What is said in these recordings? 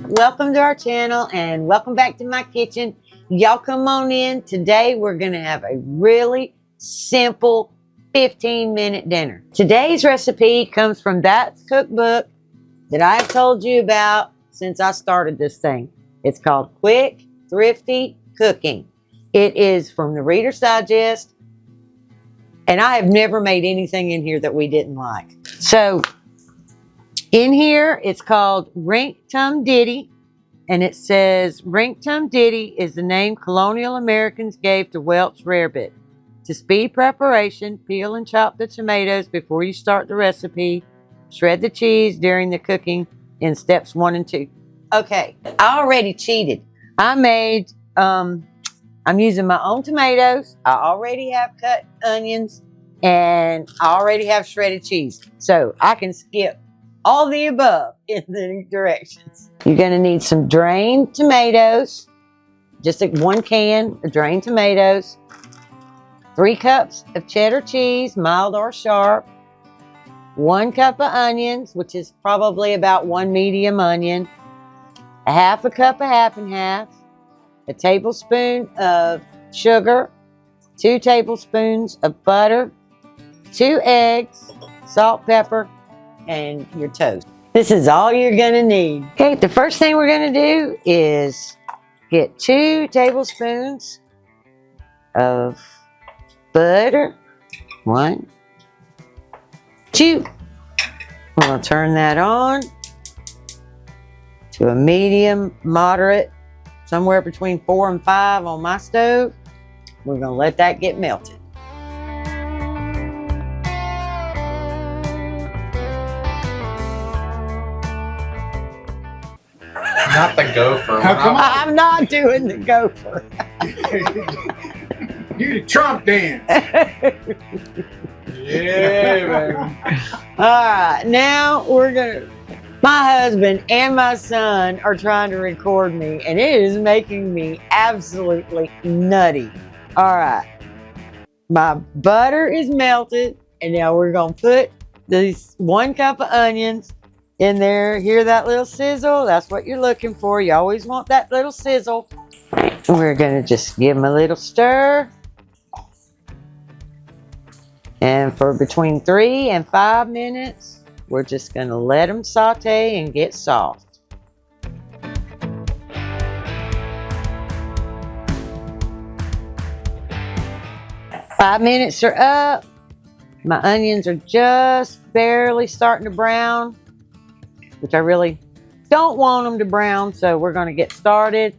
welcome to our channel and welcome back to my kitchen. Y'all come on in. Today we're gonna have a really simple 15-minute dinner. Today's recipe comes from that cookbook that I've told you about since I started this thing. It's called Quick, Thrifty Cooking. It is from the Reader's Digest, and I have never made anything in here that we didn't like. So in here, it's called Rink Tum Ditty, and it says, Rink Tum Ditty is the name colonial Americans gave to Welch rarebit. To speed preparation, peel and chop the tomatoes before you start the recipe. Shred the cheese during the cooking in steps 1 and 2. Okay, I already cheated. I made, I'm using my own tomatoes. I already have cut onions, and I already have shredded cheese. So I can skip all the above in the directions. You're gonna need some drained tomatoes, just like 1 can of drained tomatoes, 3 cups of cheddar cheese, mild or sharp, 1 cup of onions, which is probably about 1 medium onion, a half a cup of half and half, a tablespoon of sugar, 2 tablespoons of butter, 2 eggs, salt, pepper, and your toast. This is all you're gonna need. Okay, the first thing we're gonna do is get 2 tablespoons of butter. 1, 2. We're gonna turn that on to a medium, moderate, somewhere between 4 and 5 on my stove. We're gonna let that get melted. Not the gopher. I'm not doing the gopher. Do the Trump dance. Yeah, baby. Alright, now we're gonna, my husband and my son are trying to record me, and it is making me absolutely nutty. Alright, my butter is melted, and now we're gonna put these 1 cup of onions in there. Hear that little sizzle? That's what you're looking for. You always want that little sizzle. We're gonna just give them a little stir. And for between 3 and 5 minutes, we're just gonna let them saute and get soft. Five minutes are up. My onions are just barely starting to brown, which I really don't want them to brown, so we're going to get started.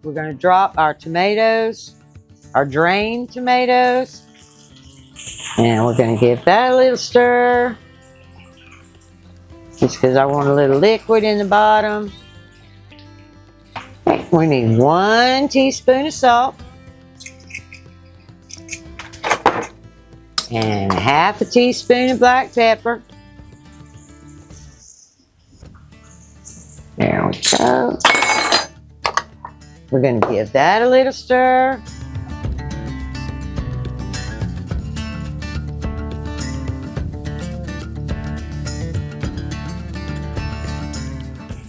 We're going to drop our tomatoes, our drained tomatoes, and we're going to give that a little stir, just because I want a little liquid in the bottom. We need 1 teaspoon of salt and half a teaspoon of black pepper. There we go. We're going to give that a little stir.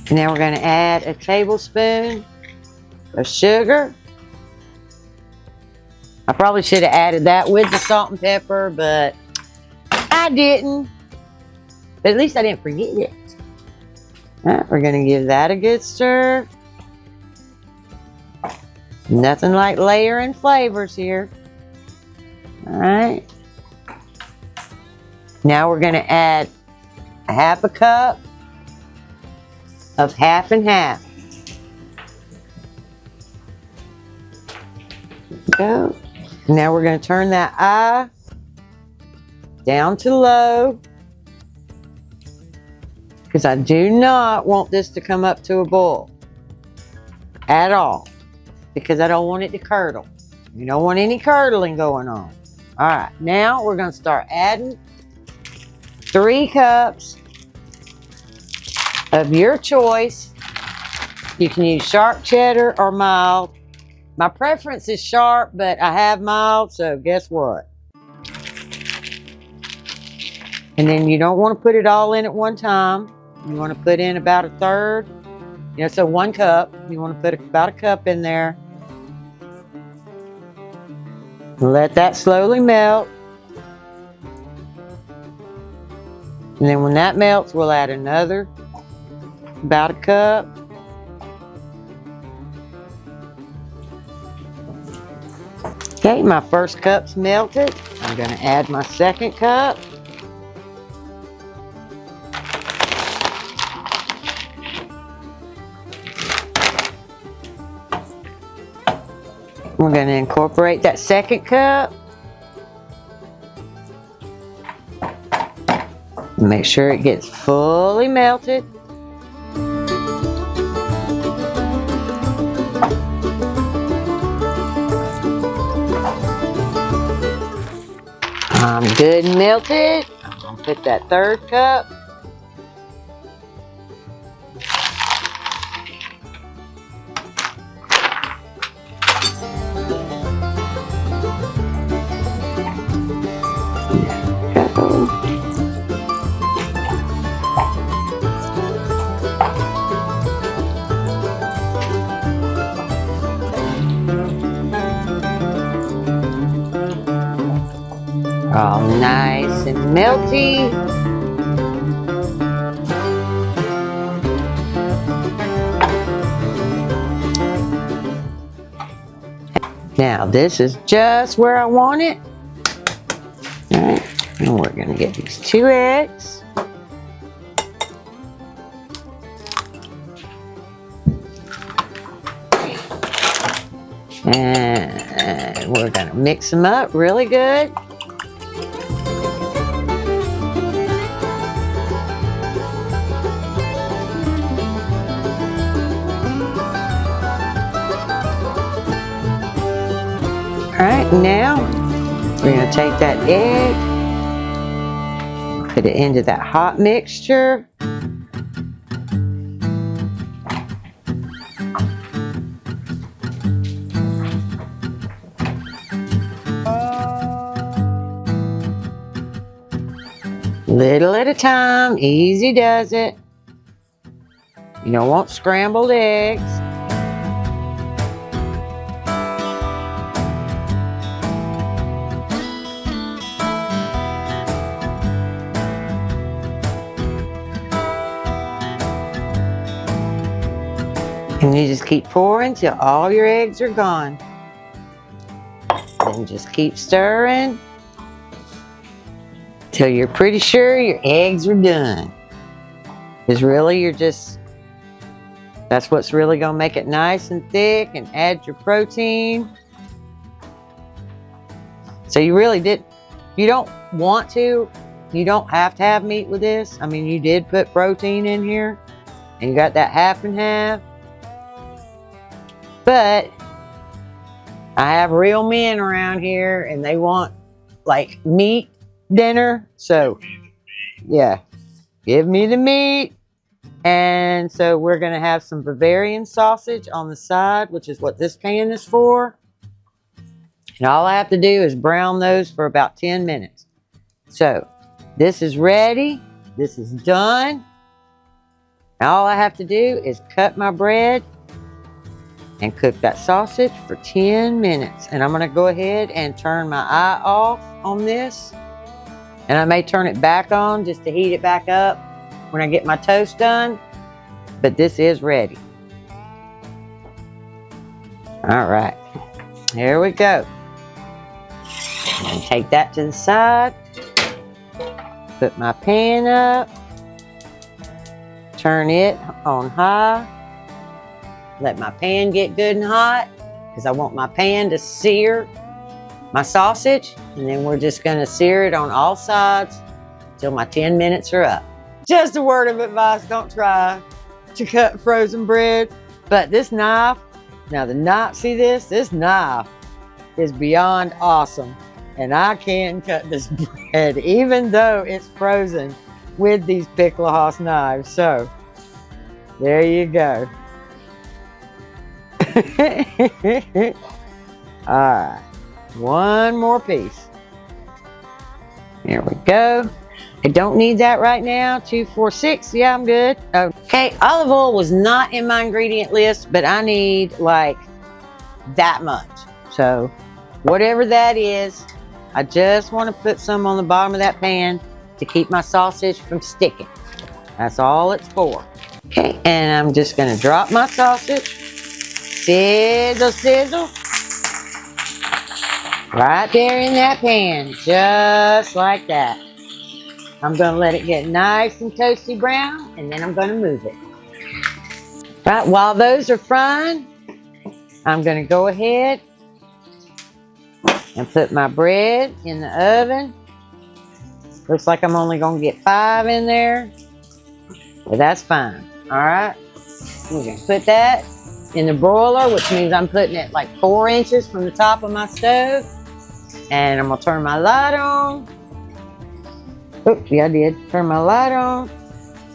And then we're going to add a tablespoon of sugar. I probably should have added that with the salt and pepper, but I didn't. But at least I didn't forget it. Right, we're going to give that a good stir. Nothing like layering flavors here. Alright. Now we're going to add a half a cup of half and half. Go. Now we're going to turn that eye down to low, because I do not want this to come up to a boil at all, because I don't want it to curdle. You don't want any curdling going on. All right, now we're going to start adding 3 cups of your choice. You can use sharp cheddar or mild. My preference is sharp, but I have mild, so guess what? And then you don't want to put it all in at one time. You want to put in about 1/3 You know, so 1 cup. You want to put about a cup in there. Let that slowly melt. And then when that melts, we'll add another, about a cup. Okay, my first cup's melted. I'm going to add my second cup. We're going to incorporate that second cup. Make sure it gets fully melted. I'm good and melted. I'm going to put that third cup. All nice and melty. Now this is just where I want it. All right, and we're gonna get these 2 eggs. And we're gonna mix them up really good. All right, now we're going to take that egg, put it into that hot mixture. Little at a time, easy does it. You don't want scrambled eggs. And you just keep pouring till all your eggs are gone. Then just keep stirring till you're pretty sure your eggs are done. Because really that's what's really going to make it nice and thick and add your protein. So you really did, if you don't want to, you don't have to have meat with this. I mean, you did put protein in here and you got that half and half. But I have real men around here and they want like meat dinner. So yeah, give me the meat. And so we're going to have some Bavarian sausage on the side, which is what this pan is for. And all I have to do is brown those for about 10 minutes. So this is ready. This is done. Now all I have to do is cut my bread and cook that sausage for 10 minutes. And I'm going to go ahead and turn my eye off on this. And I may turn it back on just to heat it back up when I get my toast done. But this is ready. All right, here we go. And take that to the side. Put my pan up. Turn it on high. Let my pan get good and hot because I want my pan to sear my sausage. And then we're just going to sear it on all sides until my 10 minutes are up. Just a word of advice, don't try to cut frozen bread. But this knife, now the knife, see this? This knife is beyond awesome. And I can cut this bread even though it's frozen with these Piklohas knives. So there you go. All right, one more piece. There we go. I don't need that right now. 2, 4, 6. Yeah, I'm good. Oh, Okay, olive oil was not in my ingredient list, but I need like that much. So whatever that is, I just want to put some on the bottom of that pan to keep my sausage from sticking. That's all it's for. Okay, and I'm just gonna drop my sausage. Sizzle, sizzle. Right there in that pan, just like that. I'm gonna let it get nice and toasty brown, and then I'm gonna move it. Right, while those are frying, I'm gonna go ahead and put my bread in the oven. Looks like I'm only gonna get 5 in there, but that's fine. All right, we're gonna put that in the broiler, which means I'm putting it like 4 inches from the top of my stove. And I'm gonna turn my light on. Oops, yeah, I did. Turn my light on.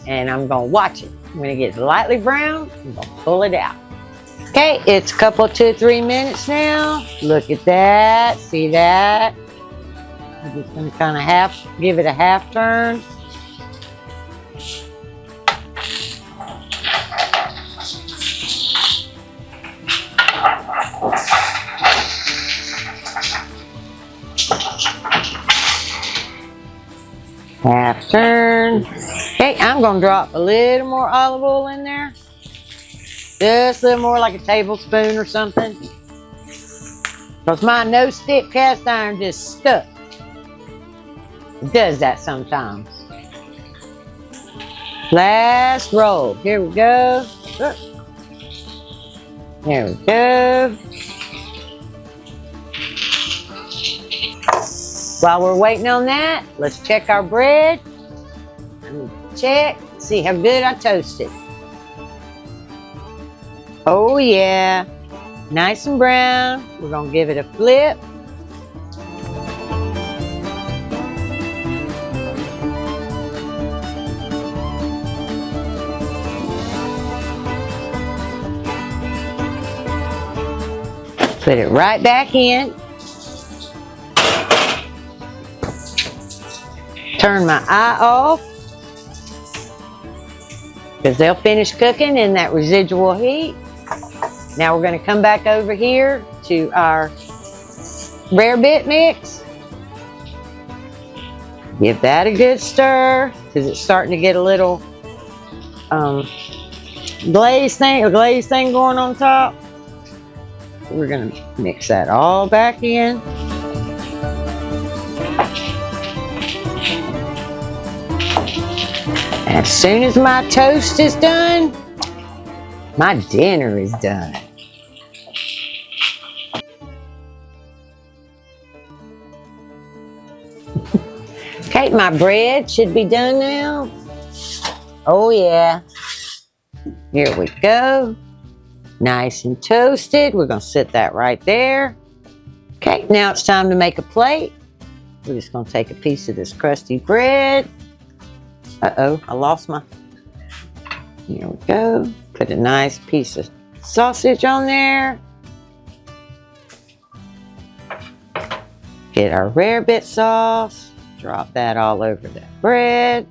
And I'm gonna watch it. When it gets lightly brown, I'm gonna pull it out. Okay, it's a couple, 2-3 minutes now. Look at that, see that? I'm just gonna kind of give it a half turn. Half turn. Okay, I'm gonna drop a little more olive oil in there. Just a little more, like a tablespoon or something. Because my no-stick cast iron just stuck. It does that sometimes. Last roll. Here we go. There we go. While we're waiting on that, let's check our bread. Check, see how good I toasted. Oh yeah, nice and brown. We're gonna give it a flip. Put it right back in. Turn my eye off, because they'll finish cooking in that residual heat. Now we're going to come back over here to our rare bit mix. Give that a good stir, because it's starting to get a little glaze thing going on top. We're going to mix that all back in. As soon as my toast is done, my dinner is done. Okay, my bread should be done now. Oh yeah. Here we go. Nice and toasted. We're gonna sit that right there. Okay, now it's time to make a plate. We're just gonna take a piece of this crusty bread. Uh-oh, I lost my, here we go. Put a nice piece of sausage on there. Get our rare bit sauce. Drop that all over that bread.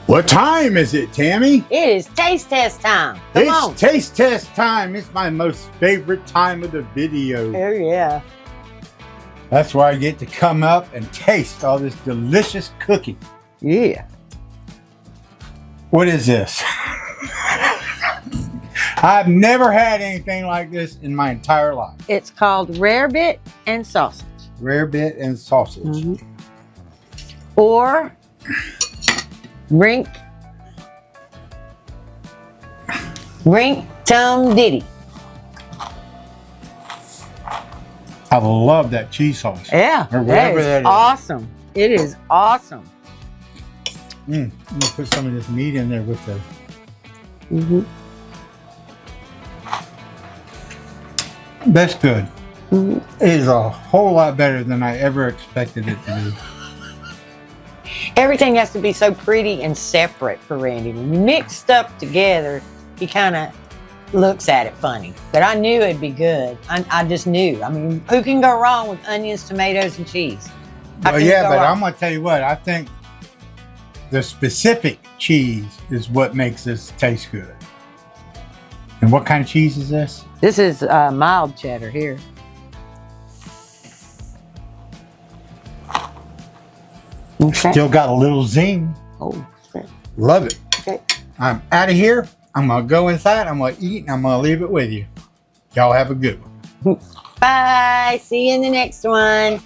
What time is it, Tammy? It is taste test time. Come on. It's taste test time. It's my most favorite time of the video. Oh yeah. That's where I get to come up and taste all this delicious cooking. Yeah. What is this? I've never had anything like this in my entire life. It's called rare bit and sausage. Rare bit and sausage. Mm-hmm. Or rink tum diddy. I love that cheese sauce. Yeah, Or whatever that is. awesome. It is awesome. I'm gonna put some of this meat in there with the. Mm-hmm. That's good. Mm-hmm. It is a whole lot better than I ever expected it to be. Everything has to be so pretty and separate for Randy. When you mix stuff together, he kind of looks at it funny. But I knew it'd be good. I just knew. I mean, who can go wrong with onions, tomatoes, and cheese? Well, yeah, but I'm gonna tell you what. I think the specific cheese is what makes this taste good. And what kind of cheese is this? This is mild cheddar here. Okay. Still got a little zing. Oh, okay. Love it. Okay. I'm out of here. I'm gonna go inside. I'm gonna eat, and I'm gonna leave it with you. Y'all have a good one. Bye. See you in the next one.